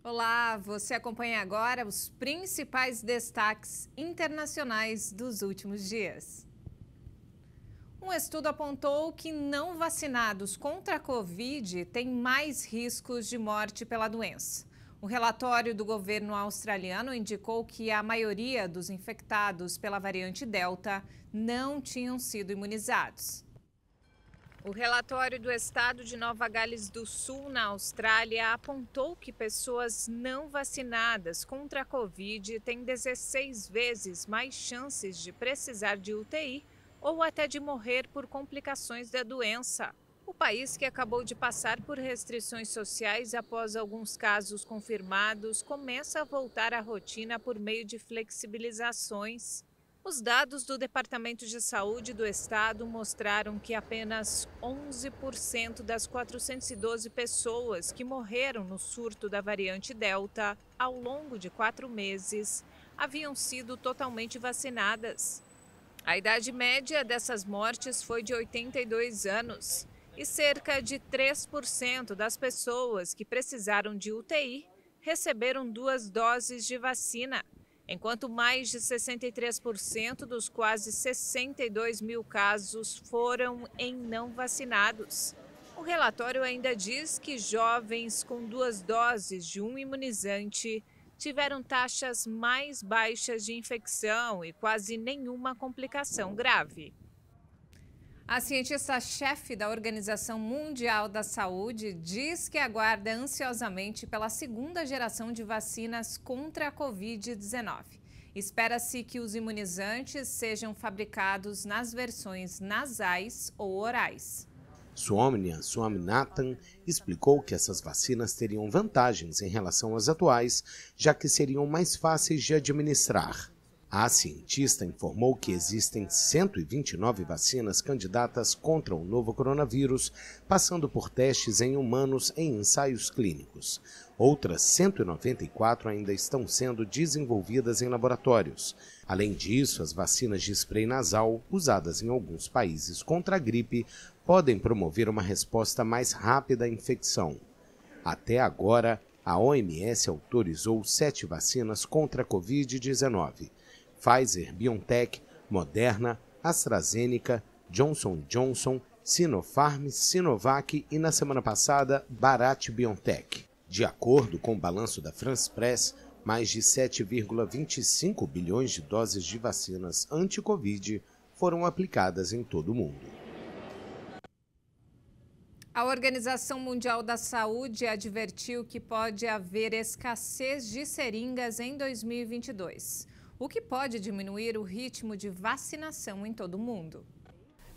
Olá, você acompanha agora os principais destaques internacionais dos últimos dias. Um estudo apontou que não vacinados contra a Covid têm mais riscos de morte pela doença. O relatório do governo australiano indicou que a maioria dos infectados pela variante Delta não tinham sido imunizados. O relatório do estado de Nova Gales do Sul, na Austrália, apontou que pessoas não vacinadas contra a Covid têm 16 vezes mais chances de precisar de UTI ou até de morrer por complicações da doença. O país, que acabou de passar por restrições sociais após alguns casos confirmados, começa a voltar à rotina por meio de flexibilizações. Os dados do Departamento de Saúde do Estado mostraram que apenas 11% das 412 pessoas que morreram no surto da variante Delta ao longo de 4 meses haviam sido totalmente vacinadas. A idade média dessas mortes foi de 82 anos e cerca de 3% das pessoas que precisaram de UTI receberam 2 doses de vacina, enquanto mais de 63% dos quase 62 mil casos foram em não vacinados. O relatório ainda diz que jovens com 2 doses de um imunizante tiveram taxas mais baixas de infecção e quase nenhuma complicação grave. A cientista-chefe da Organização Mundial da Saúde diz que aguarda ansiosamente pela segunda geração de vacinas contra a Covid-19. Espera-se que os imunizantes sejam fabricados nas versões nasais ou orais. Soumya Swaminathan explicou que essas vacinas teriam vantagens em relação às atuais, já que seriam mais fáceis de administrar. A cientista informou que existem 129 vacinas candidatas contra o novo coronavírus, passando por testes em humanos em ensaios clínicos. Outras 194 ainda estão sendo desenvolvidas em laboratórios. Além disso, as vacinas de spray nasal, usadas em alguns países contra a gripe, podem promover uma resposta mais rápida à infecção. Até agora, a OMS autorizou 7 vacinas contra a Covid-19. Pfizer, BioNTech, Moderna, AstraZeneca, Johnson & Johnson, Sinopharm, Sinovac e, na semana passada, Bharat BioNTech. De acordo com o balanço da France Press, mais de 7,25 bilhões de doses de vacinas anti-Covid foram aplicadas em todo o mundo. A Organização Mundial da Saúde advertiu que pode haver escassez de seringas em 2022. O que pode diminuir o ritmo de vacinação em todo o mundo.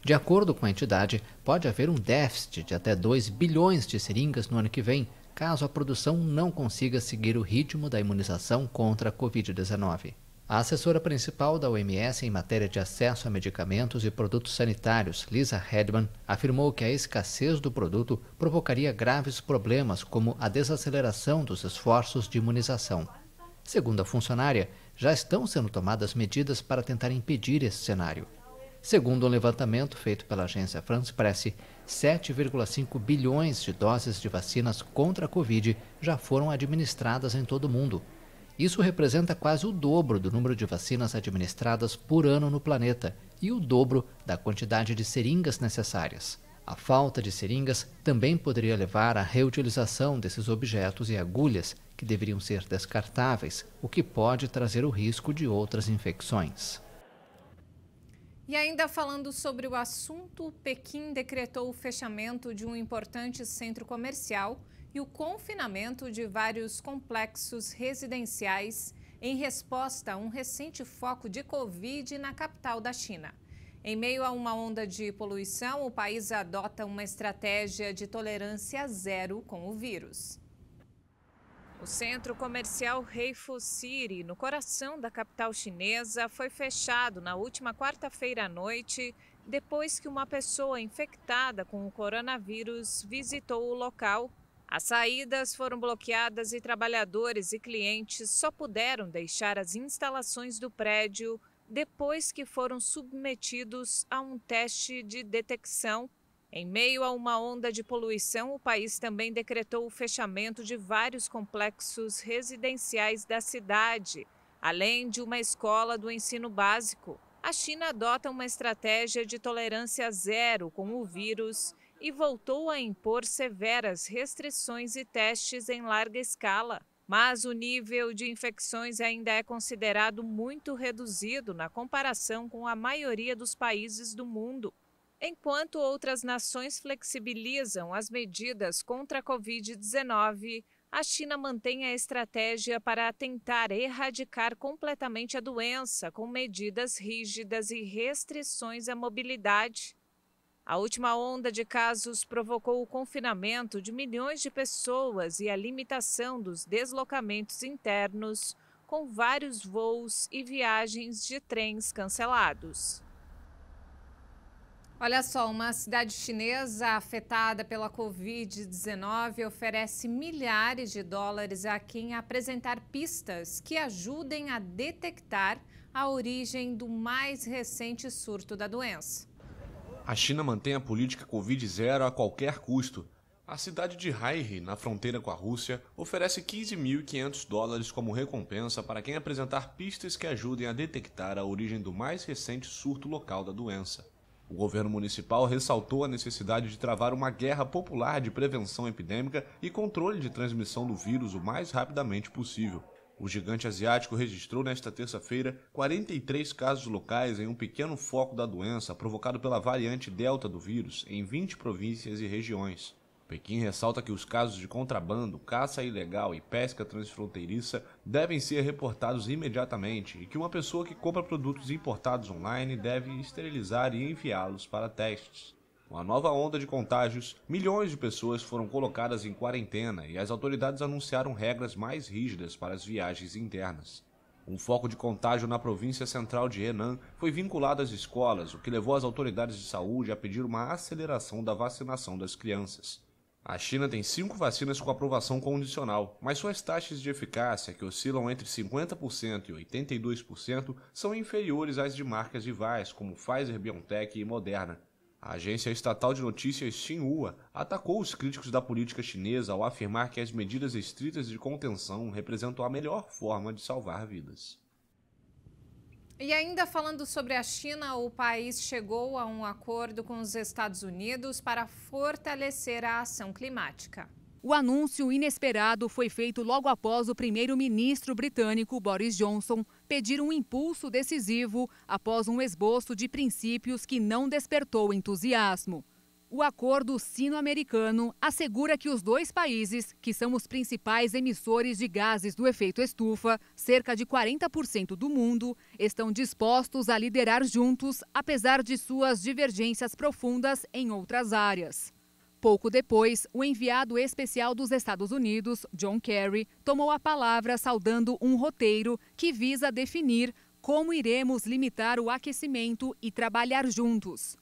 De acordo com a entidade, pode haver um déficit de até 2 bilhões de seringas no ano que vem, caso a produção não consiga seguir o ritmo da imunização contra a Covid-19. A assessora principal da OMS em matéria de acesso a medicamentos e produtos sanitários, Lisa Redman, afirmou que a escassez do produto provocaria graves problemas como a desaceleração dos esforços de imunização. Segundo a funcionária, já estão sendo tomadas medidas para tentar impedir esse cenário. Segundo um levantamento feito pela agência France Press, 7,5 bilhões de doses de vacinas contra a Covid já foram administradas em todo o mundo. Isso representa quase o dobro do número de vacinas administradas por ano no planeta e o dobro da quantidade de seringas necessárias. A falta de seringas também poderia levar à reutilização desses objetos e agulhas, que deveriam ser descartáveis, o que pode trazer o risco de outras infecções. E ainda falando sobre o assunto, Pequim decretou o fechamento de um importante centro comercial e o confinamento de vários complexos residenciais em resposta a um recente foco de Covid na capital da China. Em meio a uma onda de poluição, o país adota uma estratégia de tolerância zero com o vírus. O centro comercial Heifu City, no coração da capital chinesa, foi fechado na última quarta-feira à noite, depois que uma pessoa infectada com o coronavírus visitou o local. As saídas foram bloqueadas e trabalhadores e clientes só puderam deixar as instalações do prédio depois que foram submetidos a um teste de detecção. Em meio a uma onda de poluição, o país também decretou o fechamento de vários complexos residenciais da cidade, além de uma escola do ensino básico. A China adota uma estratégia de tolerância zero com o vírus e voltou a impor severas restrições e testes em larga escala. Mas o nível de infecções ainda é considerado muito reduzido na comparação com a maioria dos países do mundo. Enquanto outras nações flexibilizam as medidas contra a Covid-19, a China mantém a estratégia para tentar erradicar completamente a doença com medidas rígidas e restrições à mobilidade. A última onda de casos provocou o confinamento de milhões de pessoas e a limitação dos deslocamentos internos, com vários voos e viagens de trens cancelados. Olha só, uma cidade chinesa afetada pela Covid-19 oferece milhares de dólares a quem apresentar pistas que ajudem a detectar a origem do mais recente surto da doença. A China mantém a política Covid-0 a qualquer custo. A cidade de Haihe, na fronteira com a Rússia, oferece 15.500 dólares como recompensa para quem apresentar pistas que ajudem a detectar a origem do mais recente surto local da doença. O governo municipal ressaltou a necessidade de travar uma guerra popular de prevenção epidêmica e controle de transmissão do vírus o mais rapidamente possível. O gigante asiático registrou nesta terça-feira 43 casos locais em um pequeno foco da doença provocado pela variante Delta do vírus em 20 províncias e regiões. Pequim ressalta que os casos de contrabando, caça ilegal e pesca transfronteiriça devem ser reportados imediatamente e que uma pessoa que compra produtos importados online deve esterilizar e enviá-los para testes. Com a nova onda de contágios, milhões de pessoas foram colocadas em quarentena e as autoridades anunciaram regras mais rígidas para as viagens internas. Um foco de contágio na província central de Henan foi vinculado às escolas, o que levou as autoridades de saúde a pedir uma aceleração da vacinação das crianças. A China tem 5 vacinas com aprovação condicional, mas suas taxas de eficácia, que oscilam entre 50% e 82%, são inferiores às de marcas rivais como Pfizer-BioNTech e Moderna. A agência estatal de notícias Xinhua atacou os críticos da política chinesa ao afirmar que as medidas estritas de contenção representam a melhor forma de salvar vidas. E ainda falando sobre a China, o país chegou a um acordo com os Estados Unidos para fortalecer a ação climática. O anúncio inesperado foi feito logo após o primeiro-ministro britânico Boris Johnson pedir um impulso decisivo após um esboço de princípios que não despertou entusiasmo. O acordo sino-americano assegura que os dois países, que são os principais emissores de gases do efeito estufa, cerca de 40% do mundo, estão dispostos a liderar juntos, apesar de suas divergências profundas em outras áreas. Pouco depois, o enviado especial dos Estados Unidos, John Kerry, tomou a palavra saudando um roteiro que visa definir como iremos limitar o aquecimento e trabalhar juntos.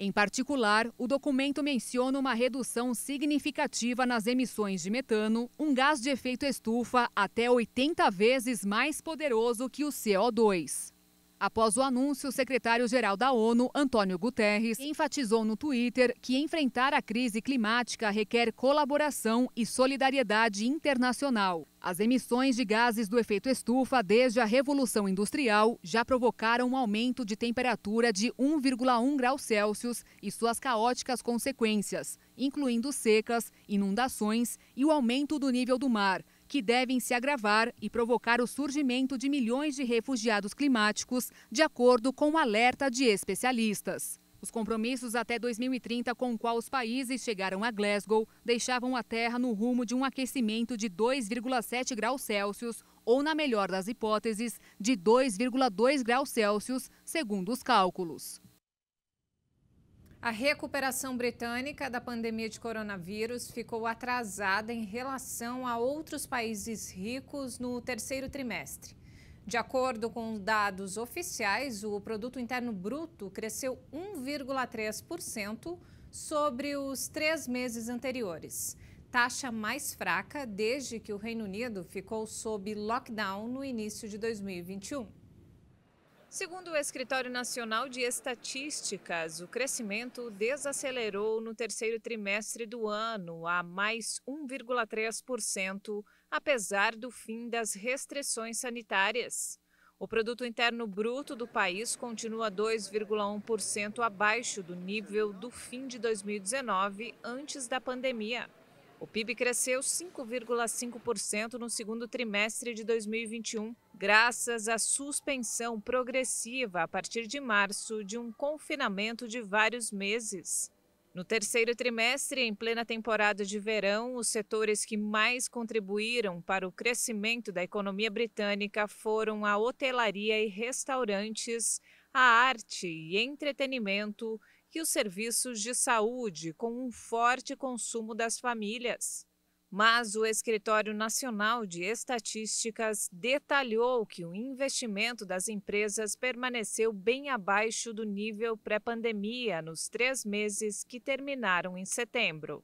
Em particular, o documento menciona uma redução significativa nas emissões de metano, um gás de efeito estufa até 80 vezes mais poderoso que o CO2. Após o anúncio, o secretário-geral da ONU, Antônio Guterres, enfatizou no Twitter que enfrentar a crise climática requer colaboração e solidariedade internacional. As emissões de gases do efeito estufa desde a Revolução Industrial já provocaram um aumento de temperatura de 1,1 graus Celsius e suas caóticas consequências, incluindo secas, inundações e o aumento do nível do mar, que devem se agravar e provocar o surgimento de milhões de refugiados climáticos, de acordo com o alerta de especialistas. Os compromissos até 2030 com o qual os países chegaram a Glasgow deixavam a Terra no rumo de um aquecimento de 2,7 graus Celsius ou, na melhor das hipóteses, de 2,2 graus Celsius, segundo os cálculos. A recuperação britânica da pandemia de coronavírus ficou atrasada em relação a outros países ricos no terceiro trimestre. De acordo com dados oficiais, o Produto Interno Bruto cresceu 1,3% sobre os 3 meses anteriores, taxa mais fraca desde que o Reino Unido ficou sob lockdown no início de 2021. Segundo o Escritório Nacional de Estatísticas, o crescimento desacelerou no terceiro trimestre do ano a mais 1,3%, apesar do fim das restrições sanitárias. O Produto Interno Bruto do país continua 2,1% abaixo do nível do fim de 2019, antes da pandemia. O PIB cresceu 5,5% no segundo trimestre de 2021, graças à suspensão progressiva a partir de março de um confinamento de vários meses. No terceiro trimestre, em plena temporada de verão, os setores que mais contribuíram para o crescimento da economia britânica foram a hotelaria e restaurantes, a arte e entretenimento e os serviços de saúde, com um forte consumo das famílias. Mas o Escritório Nacional de Estatísticas detalhou que o investimento das empresas permaneceu bem abaixo do nível pré-pandemia nos 3 meses que terminaram em setembro.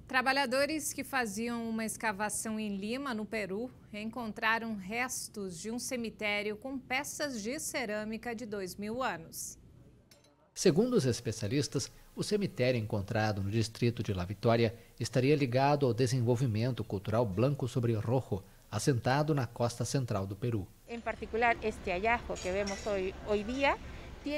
Trabalhadores que faziam uma escavação em Lima, no Peru, encontraram restos de um cemitério com peças de cerâmica de 2.000 anos. Segundo os especialistas, o cemitério encontrado no distrito de La Vitória estaria ligado ao desenvolvimento cultural blanco sobre rojo, assentado na costa central do Peru. Em particular, este hallazgo que vemos hoje dia.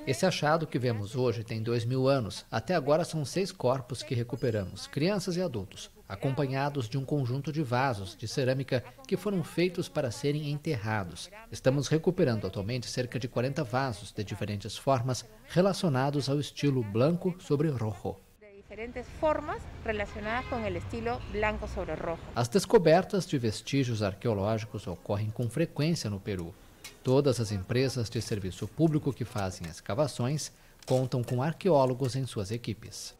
Esse achado que vemos hoje tem 2.000 anos. Até agora são 6 corpos que recuperamos, crianças e adultos, acompanhados de um conjunto de vasos de cerâmica que foram feitos para serem enterrados. Estamos recuperando atualmente cerca de 40 vasos de diferentes formas relacionados ao estilo branco sobre rojo. De diferentes formas relacionadas com o estilo branco sobre rojo. As descobertas de vestígios arqueológicos ocorrem com frequência no Peru. Todas as empresas de serviço público que fazem escavações contam com arqueólogos em suas equipes.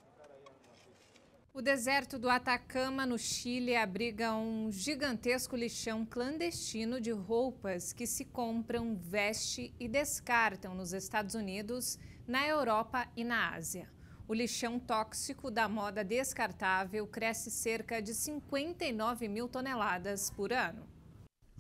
O deserto do Atacama, no Chile, abriga um gigantesco lixão clandestino de roupas que se compram, vestem e descartam nos Estados Unidos, na Europa e na Ásia. O lixão tóxico da moda descartável cresce cerca de 59.000 toneladas por ano.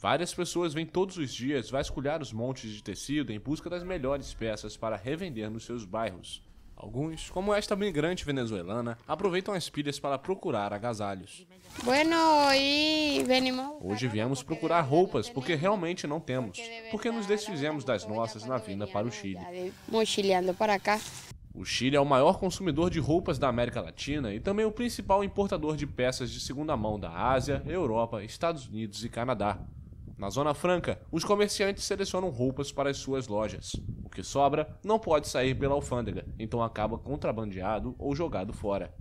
Várias pessoas vêm todos os dias vasculhar os montes de tecido em busca das melhores peças para revender nos seus bairros. Alguns, como esta migrante venezuelana, aproveitam as pilhas para procurar agasalhos. Hoje viemos procurar roupas porque realmente não temos, porque nos desfizemos das nossas na vinda para o Chile. O Chile é o maior consumidor de roupas da América Latina e também o principal importador de peças de segunda mão da Ásia, Europa, Estados Unidos e Canadá. Na Zona Franca, os comerciantes selecionam roupas para as suas lojas. O que sobra não pode sair pela alfândega, então acaba contrabandeado ou jogado fora.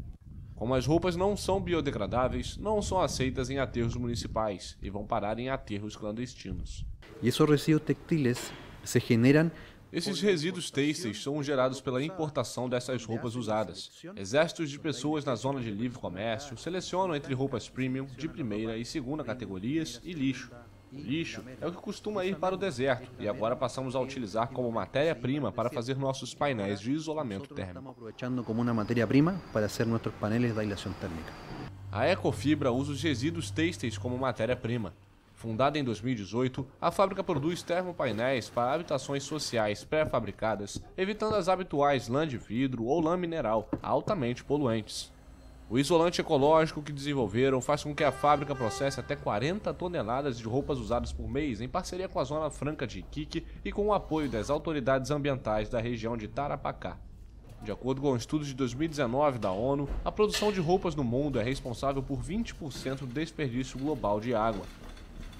Como as roupas não são biodegradáveis, não são aceitas em aterros municipais e vão parar em aterros clandestinos. Esses resíduos têxteis são gerados pela importação dessas roupas usadas. Exércitos de pessoas na zona de livre comércio selecionam entre roupas premium, de primeira e segunda categorias e lixo. O lixo é o que costuma ir para o deserto e agora passamos a utilizar como matéria-prima para fazer nossos painéis de isolamento térmico. A Ecofibra usa os resíduos têxteis como matéria-prima. Fundada em 2018, a fábrica produz termopainéis para habitações sociais pré-fabricadas, evitando as habituais lã de vidro ou lã mineral, altamente poluentes. O isolante ecológico que desenvolveram faz com que a fábrica processe até 40 toneladas de roupas usadas por mês em parceria com a Zona Franca de Iquique e com o apoio das autoridades ambientais da região de Tarapacá. De acordo com estudos de 2019 da ONU, a produção de roupas no mundo é responsável por 20% do desperdício global de água.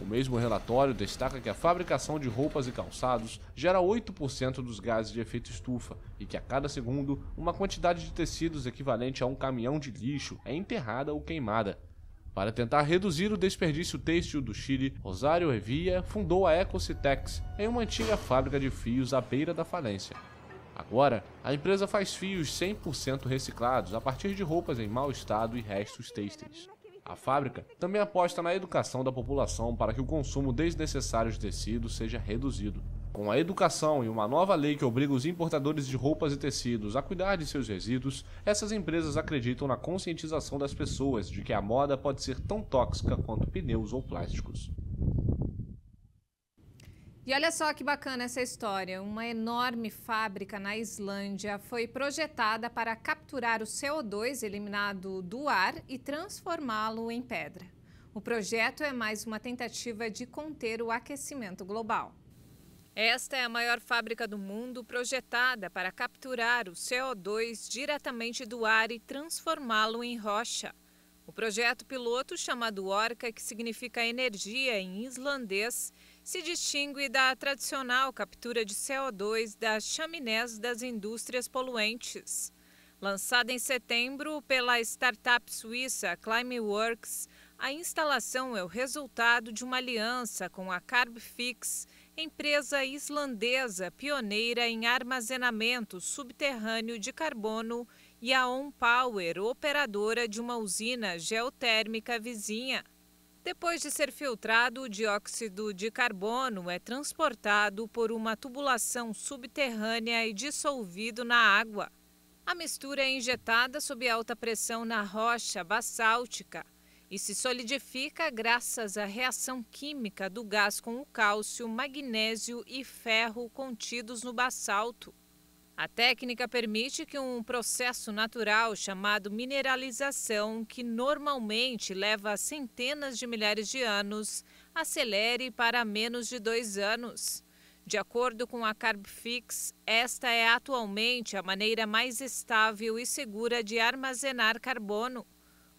O mesmo relatório destaca que a fabricação de roupas e calçados gera 8% dos gases de efeito estufa e que a cada segundo, uma quantidade de tecidos equivalente a um caminhão de lixo é enterrada ou queimada. Para tentar reduzir o desperdício têxtil do Chile, Rosário Evia fundou a Ecocitex, em uma antiga fábrica de fios à beira da falência. Agora, a empresa faz fios 100% reciclados a partir de roupas em mau estado e restos têxteis. A fábrica também aposta na educação da população para que o consumo desnecessário de tecidos seja reduzido. Com a educação e uma nova lei que obriga os importadores de roupas e tecidos a cuidar de seus resíduos, essas empresas acreditam na conscientização das pessoas de que a moda pode ser tão tóxica quanto pneus ou plásticos. E olha só que bacana essa história. Uma enorme fábrica na Islândia foi projetada para capturar o CO2 eliminado do ar e transformá-lo em pedra. O projeto é mais uma tentativa de conter o aquecimento global. Esta é a maior fábrica do mundo projetada para capturar o CO2 diretamente do ar e transformá-lo em rocha. O projeto piloto, chamado Orca, que significa energia em islandês, se distingue da tradicional captura de CO2 das chaminés das indústrias poluentes. Lançada em setembro pela startup suíça Climeworks, a instalação é o resultado de uma aliança com a Carbfix, empresa islandesa pioneira em armazenamento subterrâneo de carbono, e a OnPower, operadora de uma usina geotérmica vizinha. Depois de ser filtrado, o dióxido de carbono é transportado por uma tubulação subterrânea e dissolvido na água. A mistura é injetada sob alta pressão na rocha basáltica e se solidifica graças à reação química do gás com o cálcio, magnésio e ferro contidos no basalto. A técnica permite que um processo natural chamado mineralização, que normalmente leva centenas de milhares de anos, acelere para menos de 2 anos. De acordo com a Carbfix, esta é atualmente a maneira mais estável e segura de armazenar carbono.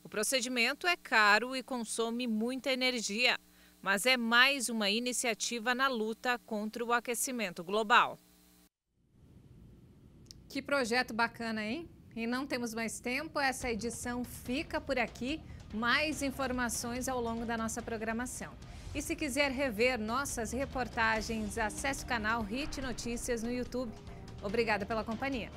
O procedimento é caro e consome muita energia, mas é mais uma iniciativa na luta contra o aquecimento global. Que projeto bacana, hein? E não temos mais tempo, essa edição fica por aqui. Mais informações ao longo da nossa programação. E se quiser rever nossas reportagens, acesse o canal HIT Notícias no YouTube. Obrigada pela companhia.